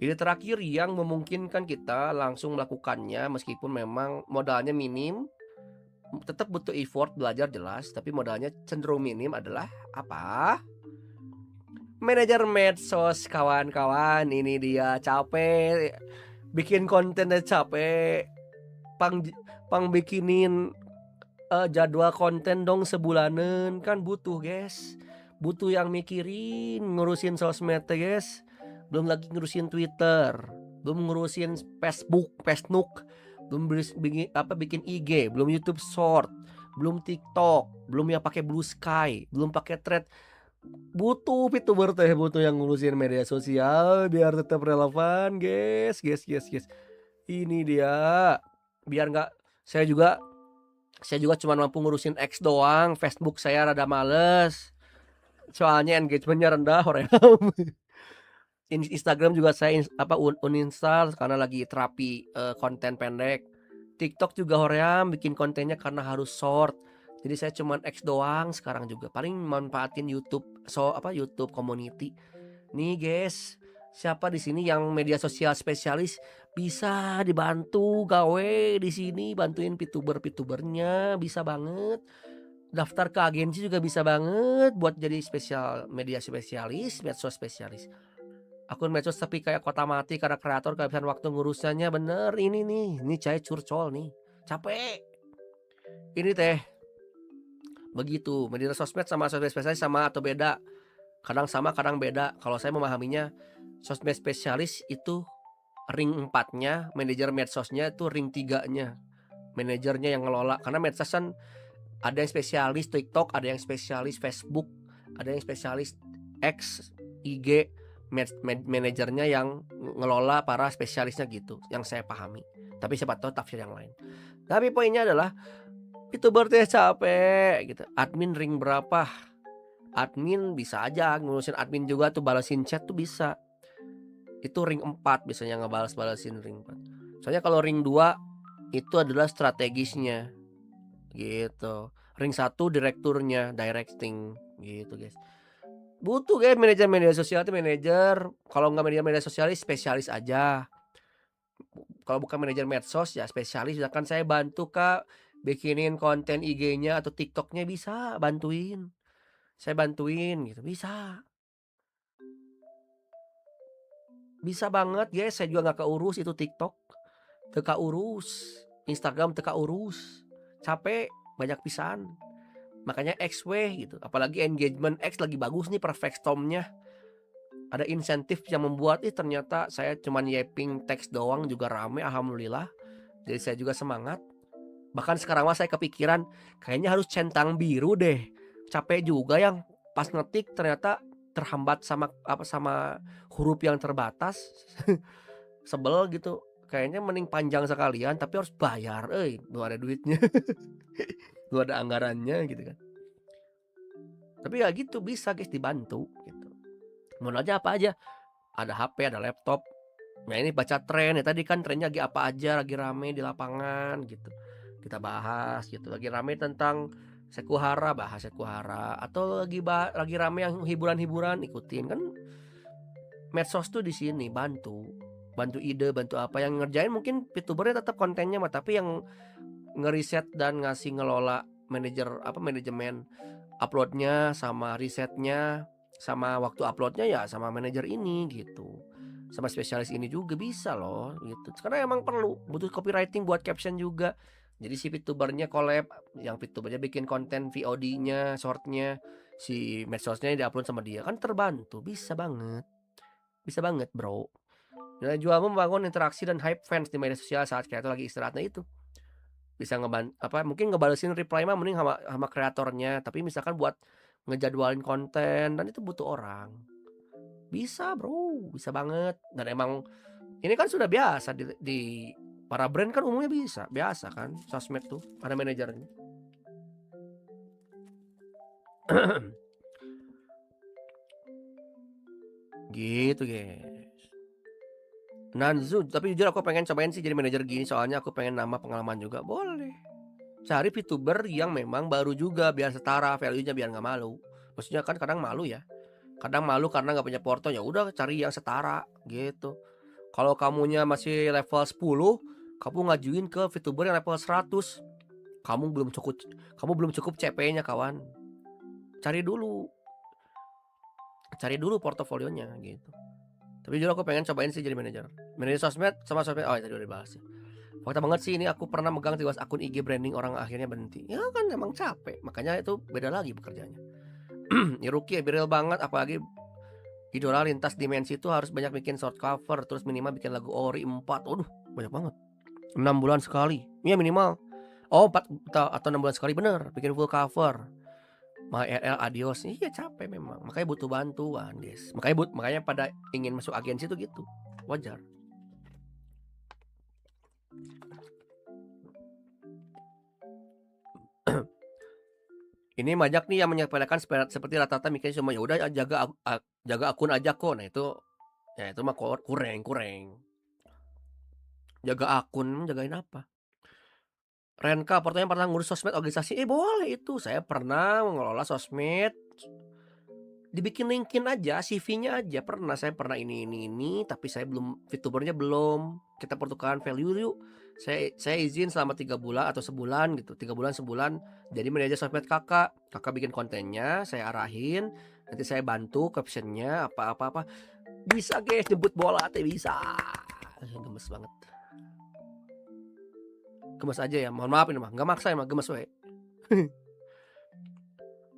Ide terakhir yang memungkinkan kita langsung melakukannya meskipun memang modalnya minim, tetap butuh effort belajar jelas, tapi modalnya cenderung minim adalah apa? Manajer medsos kawan-kawan, ini dia capek bikin kontennya capek, pang pang bikinin jadwal konten dong sebulanan kan butuh, guys. Butuh yang mikirin, ngurusin sosmed teh, guys. Belum lagi ngurusin Twitter, belum ngurusin Facebook, belum bikin IG, belum YouTube Short, belum TikTok, belum yang pakai Blue Sky, belum pakai Thread. Butuh VTuber teh, butuh yang ngurusin media sosial biar tetap relevan, guys, guys, guys, guys. Ini dia, biar nggak saya juga saya juga cuma mampu ngurusin X doang, Facebook saya rada males, soalnya engagement-nya rendah hoream. Instagram juga saya uninstall karena lagi terapi, konten pendek. TikTok juga hoream bikin kontennya karena harus short. Jadi saya cuman X doang sekarang juga, paling manfaatin YouTube, YouTube community. Nih guys, siapa di sini yang media sosial spesialis bisa dibantu gawe di sini, bantuin VTubernya bisa banget. Daftar ke agensi juga bisa banget buat jadi media spesialis, medsos spesialis. Akun medsos tapi kayak kota mati karena kreator kehabisan waktu ngurusannya, bener ini cai curcol nih, capek. Ini teh begitu, media sosmed sama sosmed spesialis sama atau beda? Kadang sama, kadang beda. Kalau saya memahaminya, sosmed spesialis itu ring empatnya, manajer medsosnya itu ring tiganya, manajernya yang ngelola. Karena medsos kan ada yang spesialis TikTok, ada yang spesialis Facebook, ada yang spesialis X, IG, manajernya yang ngelola para spesialisnya gitu, yang saya pahami. Tapi siapa tahu tafsir yang lain. Tapi poinnya adalah VTuber teh capek gitu. Admin ring berapa? Admin bisa aja ngurusin admin juga tuh, balesin chat tuh bisa. Itu ring 4 biasanya ngebales-balesin ring 4. Soalnya kalau ring 2 itu adalah strategisnya gitu. Ring 1 direkturnya, directing gitu, guys. Butuh guys manajer media sosial tuh manajer, kalau nggak manajer media sosialis spesialis aja. Kalau bukan manajer medsos ya spesialis, misalkan saya bantu Kak bikinin konten IG-nya atau TikTok-nya bisa bantuin. Saya bantuin gitu, bisa. Bisa banget guys, saya juga nggak keurus itu TikTok, teu kaurus, Instagram teu kaurus, capek, banyak pisan. Makanya X we gitu, apalagi engagement X lagi bagus nih perfect storm-nya. Ada insentif yang membuat, ternyata saya cuman typing teks doang juga rame alhamdulillah. Jadi saya juga semangat. Bahkan sekarang mah saya kepikiran, kayaknya harus centang biru deh. Capek juga yang pas ngetik ternyata terhambat sama huruf yang terbatas. Sebel gitu. Kayaknya mending panjang sekalian tapi harus bayar, belum ada duitnya, belum ada anggarannya gitu kan. Tapi ya gitu bisa guys dibantu gitu. Modalnya apa aja? Ada HP, ada laptop. Nah ini baca tren ya, tadi kan trennya lagi apa aja, lagi rame di lapangan gitu. Kita bahas gitu, lagi rame tentang Sekuhara, bahas Sekuhara, atau lagi rame yang hiburan-hiburan, ikutin. Kan medsos tuh di sini bantu, bantu ide, bantu apa yang ngerjain mungkin VTubernya tetap kontennya mah, tapi yang ngeriset dan ngasih ngelola manajemen uploadnya sama risetnya sama waktu uploadnya ya sama manajer ini gitu. Sama spesialis ini juga bisa loh gitu. Karena emang perlu butuh copywriting buat caption juga. Jadi si VTubernya collab, yang VTubernya bikin konten VOD-nya, short-nya, si medsosnya diupload sama dia kan terbantu, bisa banget bro. Dan juga membangun interaksi dan hype fans di media sosial saat kreator lagi istirahat, nah itu bisa mungkin ngebalesin reply mah mending sama kreatornya, tapi misalkan buat ngejadwalin konten dan itu butuh orang. Bisa, Bro, bisa banget. Dan emang ini kan sudah biasa di para brand kan umumnya biasa kan sosmed tuh ada manajernya. Gitu, guys. Nanzu, tapi jujur aku pengen cobain sih jadi manajer gini soalnya aku pengen nambah pengalaman juga. Boleh. Cari VTuber yang memang baru juga biar setara value-nya biar nggak malu. Maksudnya kan kadang malu ya. Kadang malu karena nggak punya porto, ya udah cari yang setara gitu. Kalau kamunya masih level 10, kamu ngajuin ke VTuber yang level 100. Kamu belum cukup CP-nya kawan. Cari dulu portofolionya gitu. Tapi jujur aku pengen cobain sih jadi manajer sosmed sama sosmed. Oh, tadi udah dibahas sih. Fakta banget sih ini aku pernah megang 13 akun IG branding orang akhirnya berhenti. Ya kan emang capek. Makanya itu beda lagi pekerjaannya. Iruki real banget, apalagi idola lintas dimensi itu harus banyak bikin short cover, terus minimal bikin lagu ori 4. Waduh, banyak banget. 6 bulan sekali. Iya minimal. Oh, 4 atau 6 bulan sekali bener bikin full cover. RL adios. Iya capek memang. Makanya butuh bantuan, guys. Makanya pada ingin masuk agensi itu gitu. Wajar. Ini banyak nih yang menyepelekan seperti rata-rata mikirnya cuma ya udah jaga akun aja kok. Nah itu ya itu mah kurang. Jaga akun, jagain apa? Renka pertanyaan pernah ngurus sosmed organisasi? Boleh itu. Saya pernah mengelola sosmed. Dibikin LinkedIn aja, CV-nya aja pernah. Saya pernah ini, tapi saya belum, VTubernya belum. Kita pertukaran value yuk. Saya izin selama 3 bulan atau sebulan gitu. 3 bulan, sebulan. Jadi manajer sosmed kakak. Kakak bikin kontennya, saya arahin. Nanti saya bantu captionnya, apa-apa. Bisa guys, jemput bola teh bisa. Gemes banget. Gemes aja ya, mohon maaf ini mah. Gak maksa emang, gemes we.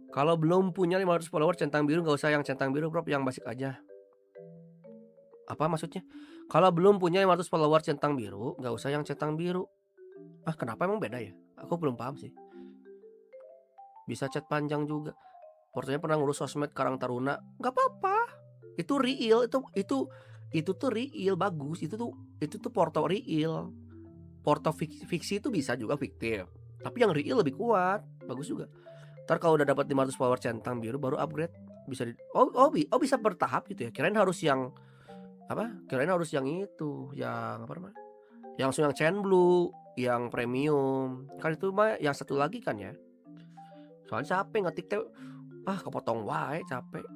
Kalau belum punya 500 follower centang biru nggak usah yang centang biru bro, yang basic aja. Apa maksudnya? Kalau belum punya 500 follower centang biru nggak usah yang centang biru. Ah kenapa emang beda ya? Aku belum paham sih. Bisa chat panjang juga. Portonya pernah ngurus sosmed Karang Taruna, nggak apa-apa. Itu real, itu tuh real bagus. Itu tuh porto real. Porto fiksi itu bisa juga fiktif. Tapi yang real lebih kuat, bagus juga. Ntar kalau udah dapat 500 follower centang biru baru upgrade. Bisa bisa bertahap gitu ya. Kirain harus yang itu, yang apa namanya? Yang langsung yang chain blue, yang premium. Kan itu mah yang satu lagi kan ya. Soalnya capek ngetik teh. Kepotong wae capek.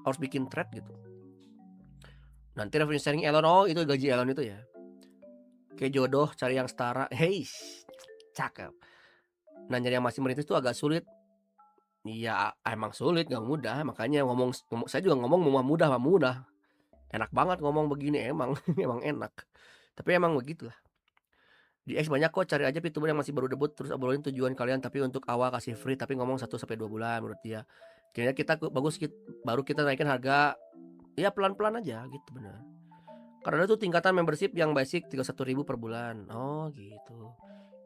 Harus bikin thread gitu. Nanti revenue sharing Elon, itu gaji Elon itu ya. Kayak jodoh cari yang setara. Hei, cakep. Nah nyari yang masih merintis itu agak sulit. Iya emang sulit, gak mudah. Makanya saya juga ngomong mau mudah. Enak banget ngomong begini emang. Emang enak. Tapi emang begitulah. Di X banyak kok, cari aja VTuber yang masih baru debut terus obrolin tujuan kalian, tapi untuk awal kasih free tapi ngomong 1-2 bulan menurut dia. Kayaknya kita bagus baru kita naikin harga. Ya pelan-pelan aja gitu bener. Karena ada tuh tingkatan membership yang basic 31.000 per bulan. Oh gitu.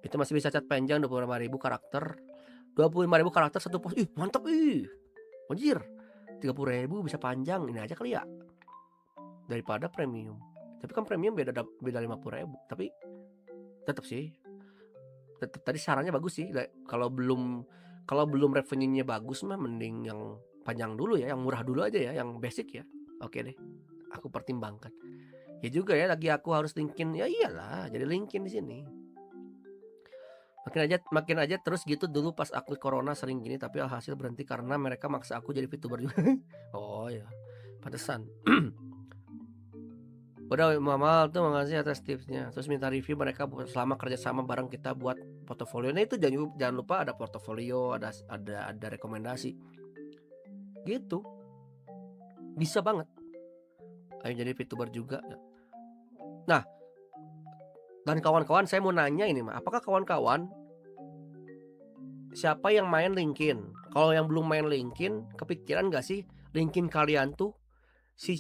Itu masih bisa chat panjang 25.000 karakter. 25.000 karakter satu post. Ih mantep ih. Anjir. 30.000 bisa panjang. Ini aja kali ya. Daripada premium. Tapi kan premium beda 50.000. Tapi tetap sih. Tetap tadi sarannya bagus sih. Kalau belum revenue-nya bagus mah mending yang panjang dulu ya, yang murah dulu aja ya, yang basic ya. Oke deh. Aku pertimbangkan. Ya juga ya, lagi aku harus linkin. Ya iyalah, jadi linkin di sini. Makin aja terus gitu. Dulu pas aku corona sering gini, tapi alhasil berhenti karena mereka maksa aku jadi VTuber juga. Oh ya, pantesan. Udah Mama tuh makasih atas tipsnya. Terus minta review mereka selama kerjasama bareng kita buat portofolio. Nah itu jangan lupa ada portofolio, ada rekomendasi. Gitu. Bisa banget. Ayo jadi VTuber juga. Nah, dan kawan-kawan saya mau nanya ini mah, apakah kawan-kawan siapa yang main LinkedIn? Kalau yang belum main LinkedIn, kepikiran gak sih LinkedIn kalian tuh si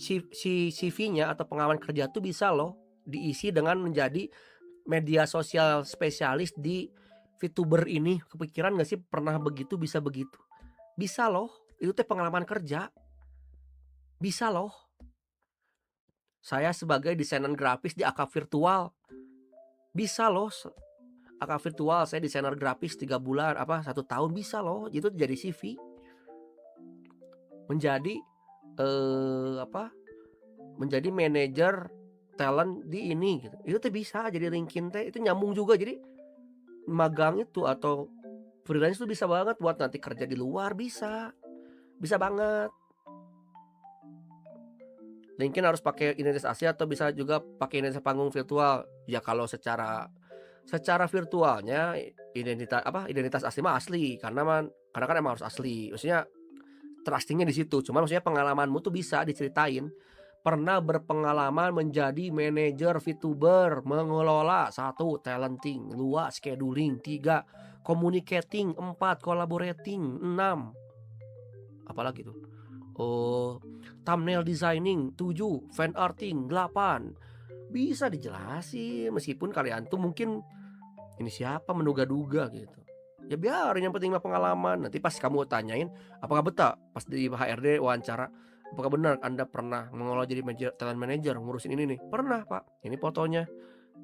CV-nya atau pengalaman kerja tuh bisa loh diisi dengan menjadi media sosial spesialis di VTuber ini. Kepikiran gak sih pernah begitu, bisa begitu? Bisa loh, itu teh pengalaman kerja. Bisa loh. Saya sebagai desainer grafis di AK Virtual. Bisa loh. AK Virtual saya desainer grafis 3 bulan 1 tahun bisa loh. Itu jadi CV. Menjadi menjadi manajer talent di ini gitu. Itu tuh bisa jadi LinkedIn teh, itu nyambung juga. Jadi magang itu atau freelance itu bisa banget buat nanti kerja di luar, bisa banget. LinkedIn harus pakai identitas asli atau bisa juga pakai identitas panggung virtual? Ya kalau secara virtualnya identitas asli mah asli, karena kan emang harus asli. Maksudnya trusting-nya di situ. Cuma maksudnya pengalamanmu tuh bisa diceritain. Pernah berpengalaman menjadi manajer VTuber, mengelola 1 talenting, 2 scheduling, 3 communicating, 4 collaborating, 6 apalagi tuh? Oh, thumbnail designing, 7 fan arting, 8 bisa dijelasin meskipun kalian tuh mungkin ini siapa menduga-duga gitu. Ya biarin yang penting mah pengalaman. Nanti pas kamu tanyain, "Apakah betah?" Pas di HRD wawancara, "Apakah benar Anda pernah mengelola jadi talent manager, ngurusin ini nih?" "Pernah, Pak. Ini fotonya.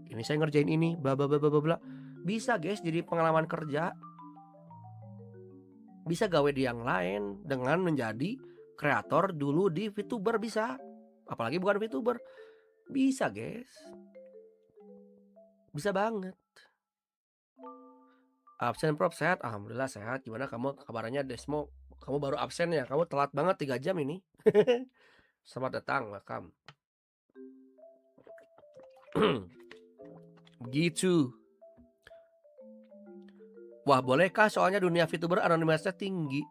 Ini saya ngerjain ini, bla bla bla bla bla bla." Bisa, guys, jadi pengalaman kerja. Bisa gawe di yang lain dengan menjadi kreator dulu di VTuber bisa. Apalagi bukan VTuber. Bisa, guys. Bisa banget. Absen Prof sehat? Alhamdulillah sehat. Gimana kamu kabarnya Desmo? Kamu baru absen ya? Kamu telat banget 3 jam ini. Selamat datang, welcome. Gitu. Wah, bolehkah soalnya dunia VTuber anonimitasnya tinggi.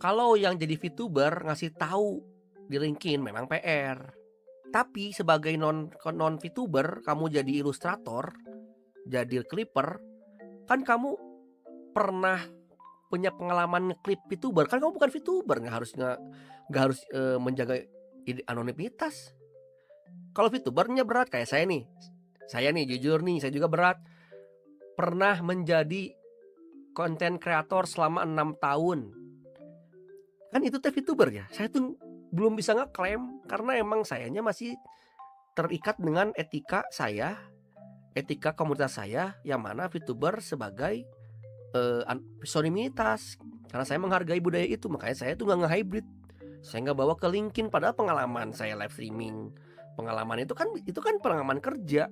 Kalau yang jadi VTuber ngasih tahu di LinkedIn memang PR. Tapi sebagai non VTuber, kamu jadi ilustrator, jadi clipper, kan kamu pernah punya pengalaman ngeklip VTuber, kan kamu bukan VTuber, nggak harus menjaga anonimitas. Kalau VTubernya berat kayak saya nih jujur nih, saya juga berat. Pernah menjadi konten kreator selama 6 tahun. Kan itu teh VTuber ya. Saya tuh belum bisa ngeklaim karena emang sayanya masih terikat dengan etika saya, etika komunitas saya, yang mana VTuber sebagai pseudonimitas. Karena saya menghargai budaya itu, makanya saya tuh nggak nge-hybrid. Saya nggak bawa ke LinkedIn, padahal pengalaman saya live streaming, pengalaman itu kan pengalaman kerja.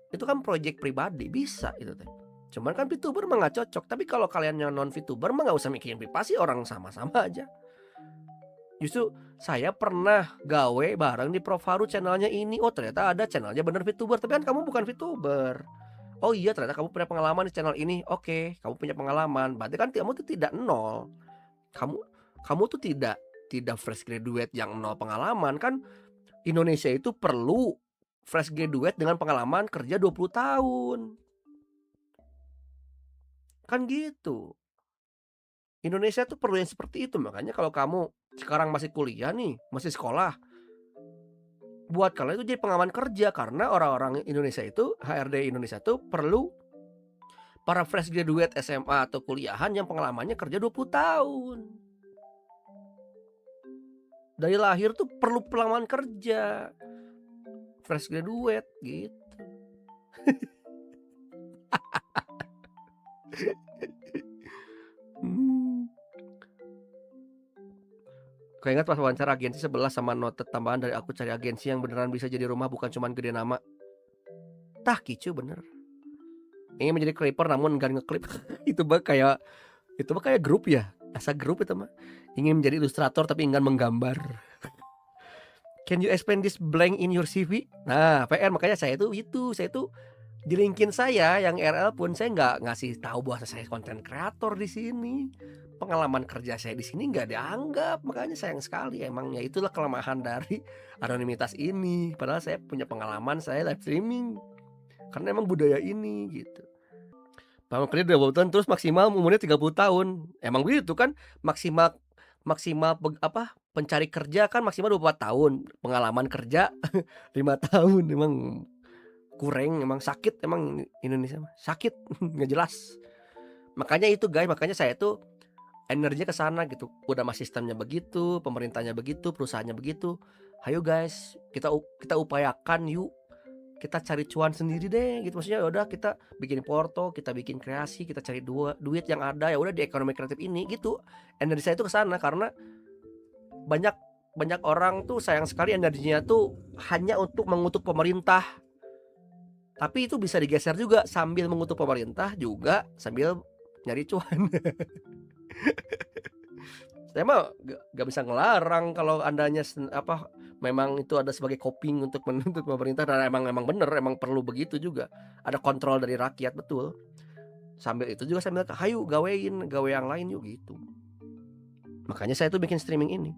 Itu kan project pribadi, bisa itu teh. Cuman kan VTuber mah nggak cocok. Tapi kalau kalian yang non VTuber mah nggak usah mikirin privasi, orang sama-sama aja. Justru saya pernah gawe bareng di Prof Haru channelnya ini. Oh ternyata ada channelnya bener VTuber, tapi kan kamu bukan VTuber. Oh iya ternyata kamu punya pengalaman di channel ini. Oke, kamu punya pengalaman. Berarti kan kamu tuh tidak nol. Kamu tuh tidak fresh graduate yang nol pengalaman. Kan Indonesia itu perlu fresh graduate dengan pengalaman kerja 20 tahun. Kan gitu. Indonesia tuh perlu yang seperti itu. Makanya kalau kamu sekarang masih kuliah nih, masih sekolah, buat kalian itu jadi pengalaman kerja. Karena orang-orang Indonesia itu, HRD Indonesia tuh perlu para fresh graduate SMA atau kuliahan yang pengalamannya kerja 20 tahun. Dari lahir tuh perlu pengalaman kerja. Fresh graduate gitu. Keinget pas wawancara agensi 11 sama note tambahan dari aku cari agensi yang beneran bisa jadi rumah, bukan cuman gede nama. Tah kicu bener. Ingin menjadi clipper namun enggak ngeklip. Itu mah kayak grup ya. Asa grup itu mah. Ingin menjadi ilustrator tapi enggan menggambar. Can you explain this blank in your CV? Nah, PR makanya saya tuh di LinkedIn saya yang RL pun saya nggak ngasih tahu bahwa saya konten kreator di sini. Pengalaman kerja saya di sini nggak dianggap, makanya sayang sekali. Emangnya itulah kelemahan dari anonimitas ini. Padahal saya punya pengalaman, saya live streaming karena emang budaya ini gitu. Pengalaman kerja 20 tahun terus maksimal umurnya 30 tahun. Emang begitu kan? Maksimal pencari kerja kan maksimal 24 tahun. Pengalaman kerja 5 tahun. Emang kurang, emang sakit, emang Indonesia mah sakit. Nggak jelas. Makanya itu guys, makanya saya tuh energinya ke sana gitu. Udah mah sistemnya begitu, pemerintahnya begitu, perusahaannya begitu. Hayo guys, kita upayakan yuk. Kita cari cuan sendiri deh gitu. Maksudnya udah kita bikin porto, kita bikin kreasi, kita cari duit yang ada ya udah di ekonomi kreatif ini gitu. Energi saya itu ke sana karena banyak orang tuh sayang sekali energinya tuh hanya untuk mengutuk pemerintah. Tapi itu bisa digeser juga sambil mengutuk pemerintah juga sambil nyari cuan. Saya mah nggak bisa ngelarang kalau Andanya memang itu ada sebagai coping untuk menuntut pemerintah dan emang bener, emang perlu begitu juga. Ada kontrol dari rakyat, betul. Sambil itu juga saya bilang, "Hayu gawe yang lain yuk," gitu. Makanya saya tuh bikin streaming ini.